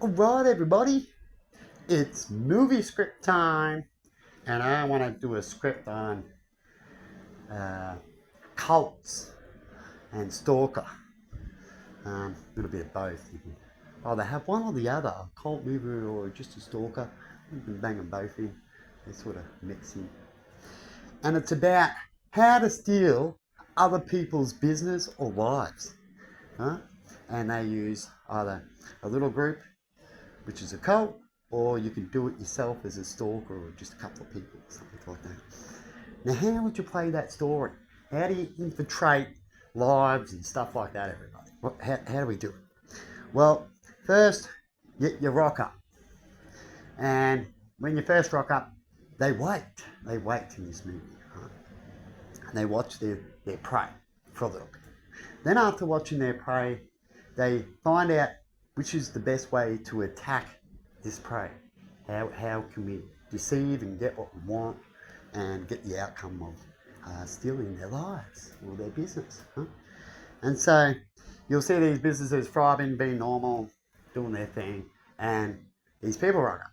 Alright, everybody, it's movie script time, and I want to do a script on uh, cults and stalker. A little bit of both. You can either have one or the other, a cult movie or just a stalker. You can bang them both in. They sort of mix in. And it's about how to steal other people's business or lives. Huh? And they use either a little group, which is a cult, or you can do it yourself as a stalker or just a couple of people, something like that. Now, how would you play that story? How do you infiltrate lives and stuff like that, everybody? How do we do it? Well, first, you rock up. And when you first rock up, they wait. They wait in this movie. Right? And they watch their prey for a little bit. Then after watching their prey, they find out which is the best way to attack this prey. How can we deceive and get what we want and get the outcome of stealing their lives or their business. Huh? And so you'll see these businesses thriving, being normal, doing their thing, and these people rock up.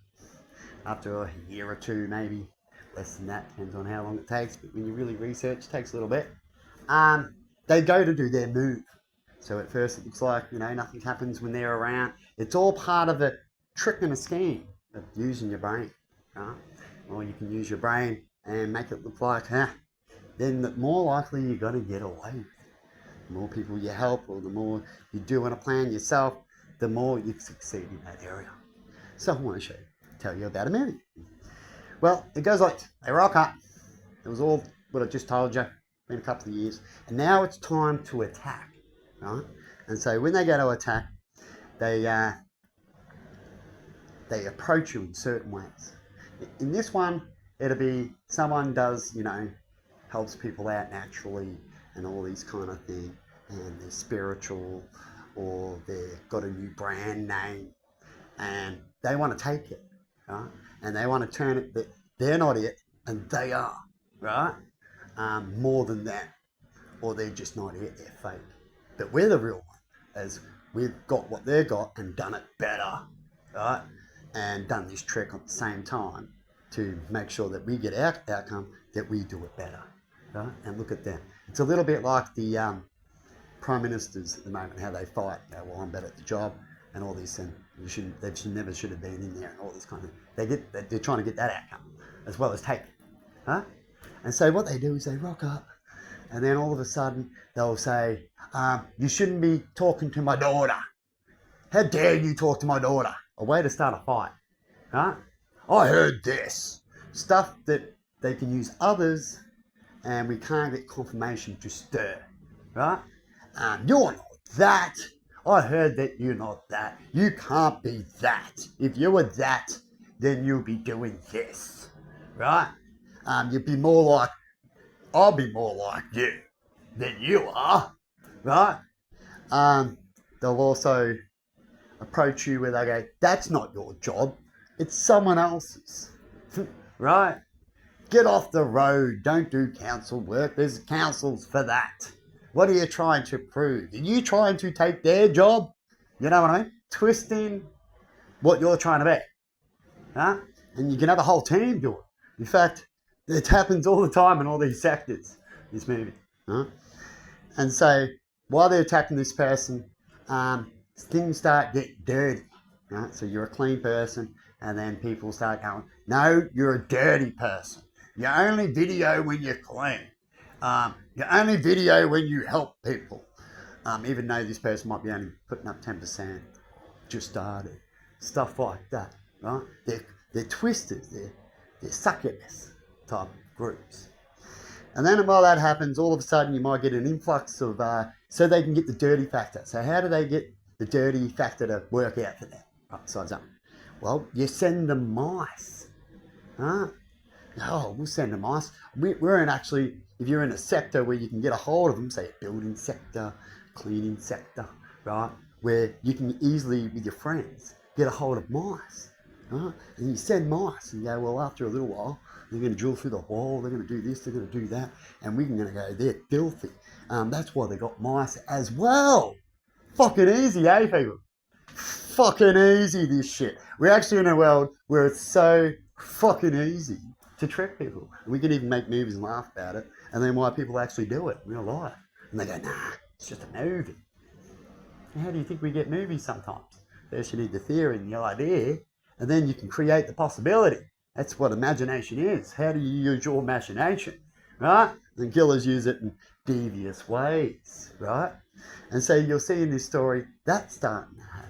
After a year or two, maybe less than that, depends on how long it takes, but when you really research, it takes a little bit. They go to do their move. So at first it looks like, nothing happens when they're around. It's all part of a trick and a scheme of using your brain. Right? Or you can use your brain and make it look like, then the more likely you're going to get away with it. The more people you help or the more you do in a plan yourself, the more you succeed in that area. So I want to tell you about a movie. Well, it goes like, they rock up. It was all what I just told you, been a couple of years. And now it's time to attack. Right? And so when they go to attack, they approach you in certain ways. In this one, it'll be someone does, helps people out naturally and all these kind of things, and they're spiritual or they've got a new brand name and they want to take it, right? And they want to turn it that they're not it and they are, right? More than that, or they're just not it, they're fake. But we're the real one, as we've got what they've got and done it better, right? And done this trick at the same time to make sure that we get our outcome, that we do it better, right? And look at them. It's a little bit like the prime ministers at the moment, how they fight. Well, I'm better at the job and all this, and they never should have been in there and all this kind of. They're trying to get that outcome as well as take it, huh? And so what they do is they rock up, and then all of a sudden they'll say, "You shouldn't be talking to my daughter. How dare you talk to my daughter?" A way to start a fight, right? I heard this. Stuff that they can use others and we can't get confirmation to stir, right? You're not that. I heard that you're not that. You can't be that. If you were that, then you'll be doing this, right? You'd be more like, I'll be more like you than you are, right? They'll also approach you where they go, that's not your job, it's someone else's, right? Get off the road, don't do council work, there's councils for that. What are you trying to prove? Are you trying to take their job? You know what I mean? Twisting what you're trying to be, huh? And you can have a whole team do it. In fact, it happens all the time in all these sectors, this movie, huh? And so while they're attacking this person, things start getting dirty, right? So you're a clean person, and then people start going, no, you're a dirty person. You only video when you're clean. You only video when you help people. Even though this person might be only putting up 10%, just started. Stuff like that, right? They're twisters, they're succubus type groups. And then while that happens, all of a sudden you might get an influx of, so they can get the dirty factor. So how do they get the dirty factor to work out for them? Right, besides that. Well, you send them mice. Huh? Oh, we'll send them mice. We're in actually, if you're in a sector where you can get a hold of them, say a building sector, cleaning sector, right? Where you can easily, with your friends, get a hold of mice. Right? And you send mice and you go, well, after a little while, they're going to drill through the wall, they're going to do this, they're going to do that, and we're going to go, they're filthy. That's why they got mice as well. Fucking easy, eh, people? fucking easy, this shit. We're actually in a world where it's so fucking easy to trick people. We can even make movies and laugh about it, and then why people actually do it in real life. And they go, nah, it's just a movie. And how do you think we get movies sometimes? First you need the theory and the idea, and then you can create the possibility. That's what imagination is. How do you use your imagination, right? And killers use it in devious ways, right? And so you'll see in this story, that's starting to happen.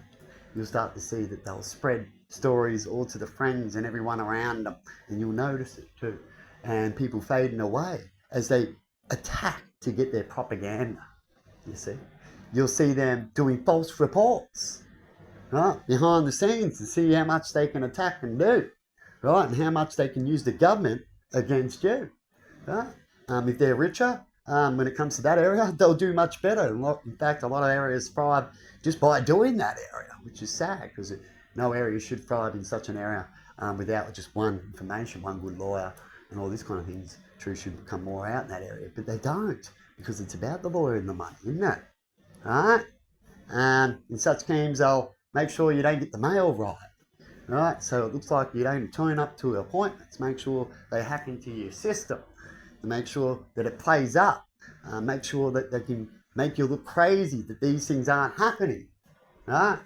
You'll start to see that they'll spread stories all to the friends and everyone around them, and you'll notice it too. And people fading away as they attack to get their propaganda, you see. You'll see them doing false reports, right, behind the scenes to see how much they can attack and do, right, and how much they can use the government against you, right? If they're richer, when it comes to that area, they'll do much better. In fact, a lot of areas thrive just by doing that area, which is sad because no area should thrive in such an area without just one information, one good lawyer, and all these kind of things. Truth should come more out in that area, but they don't because it's about the lawyer and the money, isn't it? Right? In such schemes, they'll make sure you don't get the mail right? So it looks like you don't turn up to appointments. Make sure they hack into your system to make sure that it plays up. Make sure that they can make you look crazy, that these things aren't happening, right?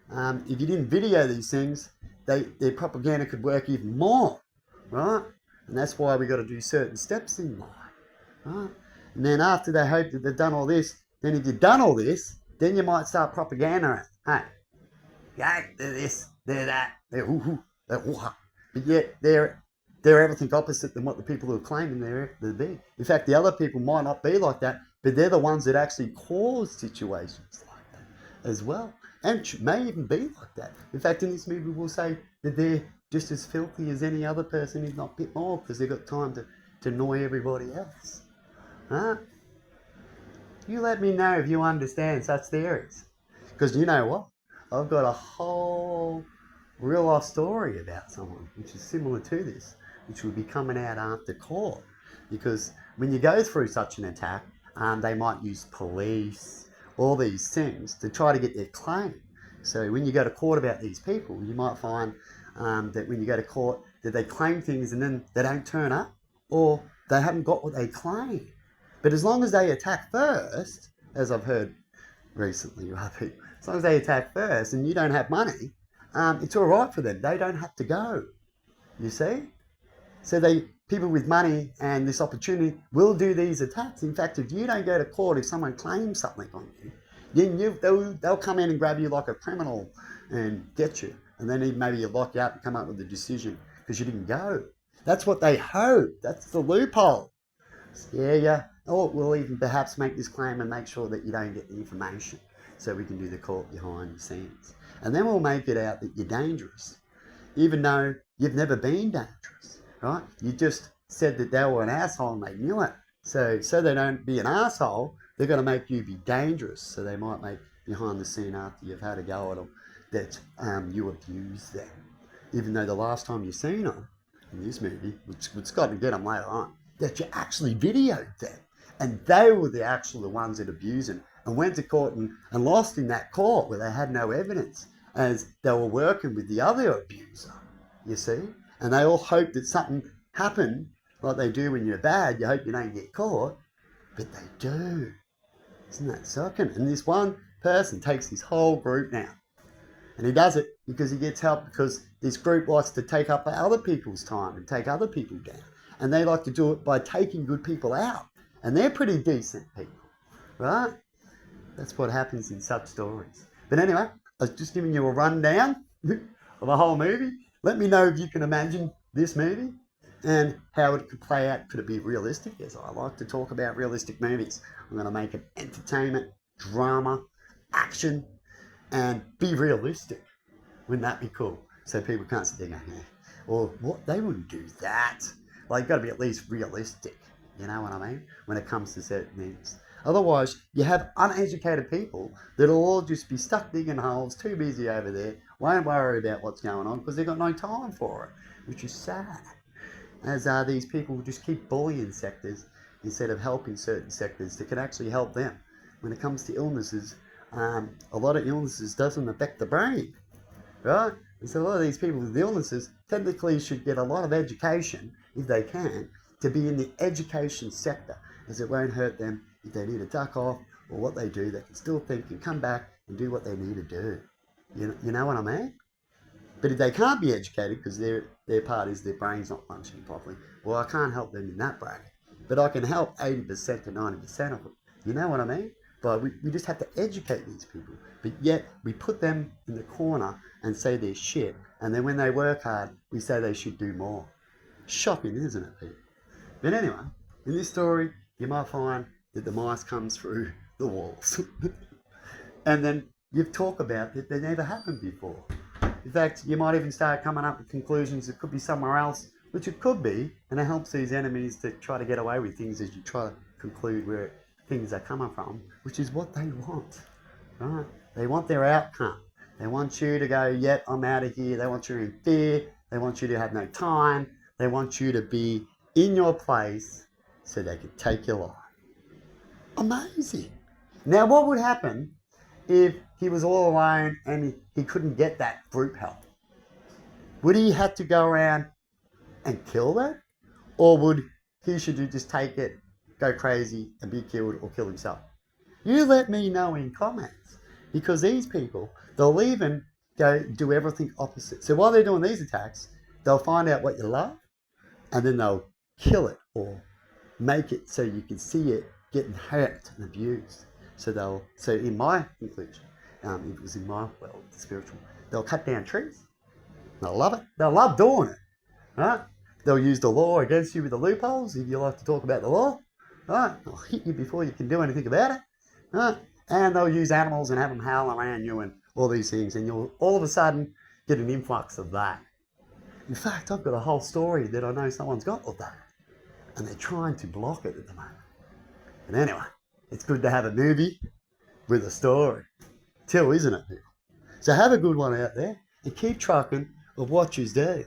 If you didn't video these things, their propaganda could work even more, right? And that's why we got to do certain steps in life, right? And then after they hope that they've done all this, then if you've done all this, then you might start propaganda. Hey, yeah, they're this, they're that, they're ooh, they're ooh. But yet they're everything opposite than what the people who are claiming they're to be. In fact, the other people might not be like that, but they're the ones that actually cause situations like that as well. And may even be like that. In fact, in this movie, we'll say that they're just as filthy as any other person, if not a bit more, because they've got time to annoy everybody else. Huh? You let me know if you understand such theories. Because you know what? I've got a whole real life story about someone which is similar to this, which will be coming out after court. Because when you go through such an attack, they might use police, all these things to try to get their claim. So when you go to court about these people, you might find that when you go to court that they claim things and then they don't turn up, or they haven't got what they claim. But as long as they attack first, as I've heard recently, right, people, as long as they attack first and you don't have money, it's all right for them. They don't have to go, you see? So people with money and this opportunity will do these attacks. In fact, if you don't go to court, if someone claims something on you, then they'll come in and grab you like a criminal and get you. And then even maybe you lock you up and come up with a decision because you didn't go. That's what they hope. That's the loophole. Scare you. Or we'll even perhaps make this claim and make sure that you don't get the information so we can do the court behind the scenes. And then we'll make it out that you're dangerous, even though you've never been dangerous, right? You just said that they were an asshole and they knew it. So they don't be an asshole, they're going to make you be dangerous. So they might make behind the scene after you've had a go at them that you abuse them. Even though the last time you seen them in this movie, which Scott and get them later on, that you actually videoed them. And they were the ones that abused them and went to court and lost in that court where they had no evidence as they were working with the other abuser, you see? And they all hoped that something happened like they do when you're bad. You hope you don't get caught, but they do. Isn't that shocking? And this one person takes his whole group now. And he does it because he gets help because this group likes to take up other people's time and take other people down. And they like to do it by taking good people out. And they're pretty decent people, right? That's what happens in such stories. But anyway, I was just giving you a rundown of the whole movie. Let me know if you can imagine this movie and how it could play out. Could it be realistic? Yes, I like to talk about realistic movies. I'm going to make it entertainment, drama, action, and be realistic. Wouldn't that be cool? So people can't sit there going, yeah, or what? They wouldn't do that. Like, you've got to be at least realistic. You know what I mean? When it comes to certain things. Otherwise, you have uneducated people that'll all just be stuck digging holes, too busy over there, won't worry about what's going on because they've got no time for it, which is sad. As these people just keep bullying sectors instead of helping certain sectors that can actually help them. When it comes to illnesses, a lot of illnesses doesn't affect the brain. right? And so a lot of these people with illnesses technically should get a lot of education, if they can, to be in the education sector, as it won't hurt them if they need to duck off or what they do. They can still think and come back and do what they need to do. You know what I mean? But if they can't be educated because their part is their brain's not functioning properly, well, I can't help them in that bracket. But I can help 80% to 90% of them. You know what I mean? But we just have to educate these people. But yet we put them in the corner and say they're shit. And then when they work hard, we say they should do more. Shocking, isn't it, people? But anyway, in this story, you might find that the mice comes through the walls. And then you talk about that they never happened before. In fact, you might even start coming up with conclusions it could be somewhere else, which it could be, and it helps these enemies to try to get away with things as you try to conclude where things are coming from, which is what they want, right? They want their outcome. They want you to go, yep, I'm out of here. They want you in fear. They want you to have no time. They want you to be in your place so they can take your life. Amazing. Now, what would happen if he was all alone and he couldn't get that group help? Would he have to go around and kill them? Or would he should just take it, go crazy and be killed or kill himself? You let me know in comments, because these people, they'll even go do everything opposite. So while they're doing these attacks, they'll find out what you love and then they'll kill it or make it so you can see it getting hurt and abused. So in my conclusion, it was in my world, the spiritual, they'll cut down trees. They'll love it. They'll love doing it, right? They'll use the law against you with the loopholes if you like to talk about the law, right? They'll hit you before you can do anything about it, right? And they'll use animals and have them howl around you and all these things, and you'll all of a sudden get an influx of that. In fact, I've got a whole story that I know someone's got of that, and they're trying to block it at the moment. And anyway, it's good to have a movie with a story too, isn't it, people? So have a good one out there and keep trucking of what you do.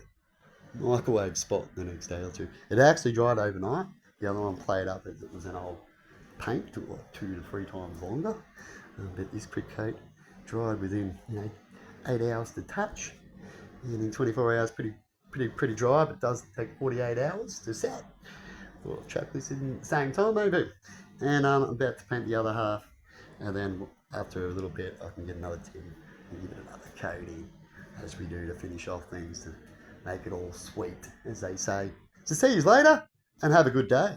Microwave spot the next day or two. It actually dried overnight. The other one played up as it was an old paint, took like 2 to 3 times longer. But this Cricut dried within 8 hours to touch, and in 24 hours pretty dry, but it does take 48 hours to set. Thought I'll chuck this in at the same time maybe. And I'm about to paint the other half, and then after a little bit I can get another tin and give it another coating, as we do to finish off things, to make it all sweet, as they say. So see you later and have a good day.